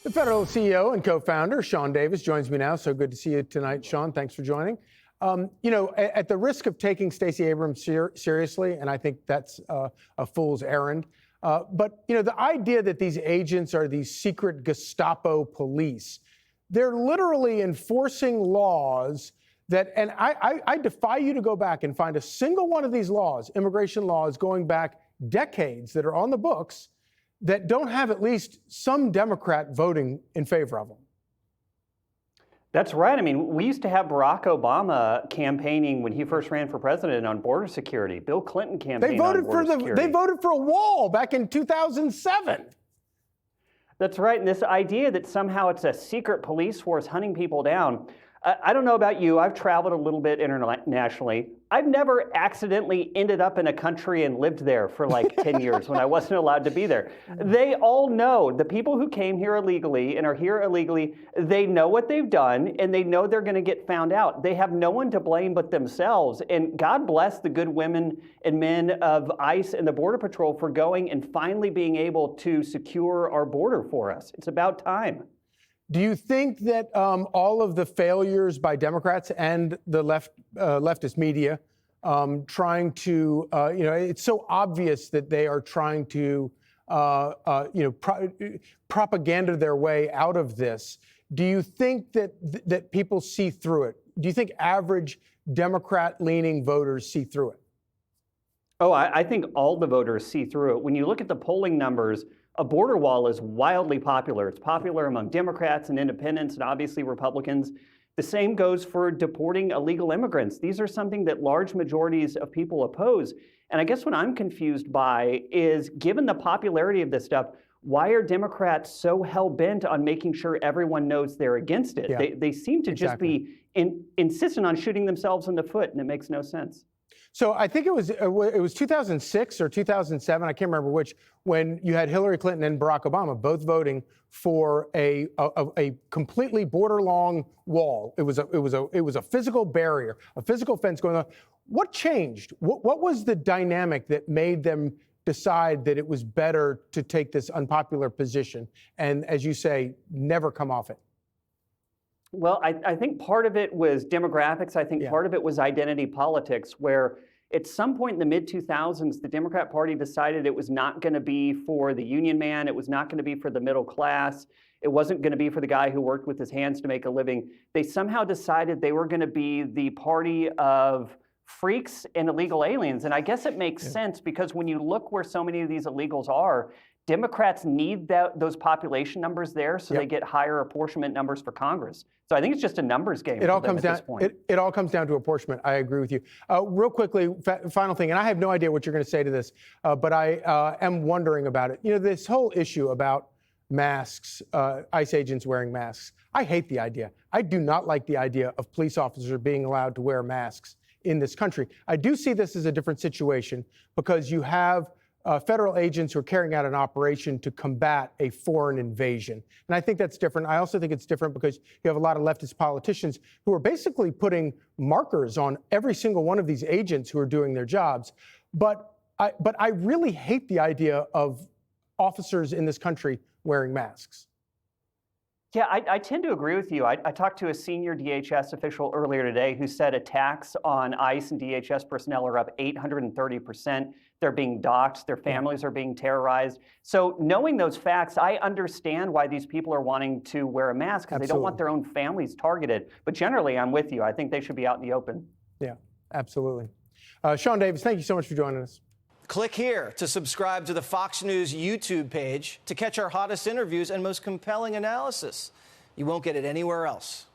The Federalist CEO and co-founder, Sean Davis, joins me now. So good to see you tonight, Sean. Thanks for joining. At the risk of taking Stacey Abrams seriously, and I think that's a fool's errand, but the idea that these agents are these secret Gestapo police, they're literally enforcing laws that, and I defy you to go back and find a single one of these laws, immigration laws going back decades that are on the books, that don't have at least some Democrat voting in favor of them. That's right. I mean, we used to have Barack Obama campaigning when he first ran for president on border security. Bill Clinton campaigned on border security. They voted for a wall back in 2007. That's right. And this idea that somehow it's a secret police force hunting people down. I don't know about you. I've traveled a little bit internationally. I've never accidentally ended up in a country and lived there for like 10 years when I wasn't allowed to be there. They all know, the people who came here illegally and are here illegally, they know what they've done and they know they're going to get found out. They have no one to blame but themselves. And God bless the good women and men of ICE and the Border Patrol for going and finally being able to secure our border for us. It's about time. Do you think that all of the failures by Democrats and the leftist media trying to, it's so obvious that they are trying to, propaganda their way out of this. Do you think that people see through it? Do you think average Democrat-leaning voters see through it? Oh, I think all the voters see through it. When you look at the polling numbers, a border wall is wildly popular. It's popular among Democrats and independents and obviously Republicans. The same goes for deporting illegal immigrants. These are something that large majorities of people oppose. And I guess what I'm confused by is, given the popularity of this stuff, why are Democrats so hell-bent on making sure everyone knows they're against it? Yeah, they seem to just be insistent on shooting themselves in the foot, and it makes no sense. So I think it was 2006 or 2007, I can't remember which, when you had Hillary Clinton and Barack Obama both voting for a completely border-long wall. It was a physical barrier, a physical fence going on. What changed? What was the dynamic that made them decide that it was better to take this unpopular position and, as you say, never come off it? Well, I think part of it was demographics. I think part of it was identity politics, where at some point in the mid-2000s, the Democrat Party decided it was not going to be for the union man. It was not going to be for the middle class. It wasn't going to be for the guy who worked with his hands to make a living. They somehow decided they were going to be the party of freaks and illegal aliens. And I guess it makes sense, because when you look where so many of these illegals are, Democrats need those population numbers there so they get higher apportionment numbers for Congress. So I think it's just a numbers game. It all comes down. It all comes down to apportionment. I agree with you. Real quickly, final thing, and I have no idea what you're going to say to this, but I am wondering about it. This whole issue about masks, ICE agents wearing masks. I hate the idea. I do not like the idea of police officers being allowed to wear masks in this country. I do see this as a different situation because you have federal agents who are carrying out an operation to combat a foreign invasion. And I think that's different. I also think it's different because you have a lot of leftist politicians who are basically putting markers on every single one of these agents who are doing their jobs. But I really hate the idea of officers in this country wearing masks. Yeah, I tend to agree with you. I talked to a senior DHS official earlier today who said attacks on ICE and DHS personnel are up 830%. They're being doxxed. Their families are being terrorized. So knowing those facts, I understand why these people are wanting to wear a mask, because they don't want their own families targeted. But generally, I'm with you. I think they should be out in the open. Yeah, absolutely. Sean Davis, thank you so much for joining us. Click here to subscribe to the Fox News YouTube page to catch our hottest interviews and most compelling analysis. You won't get it anywhere else.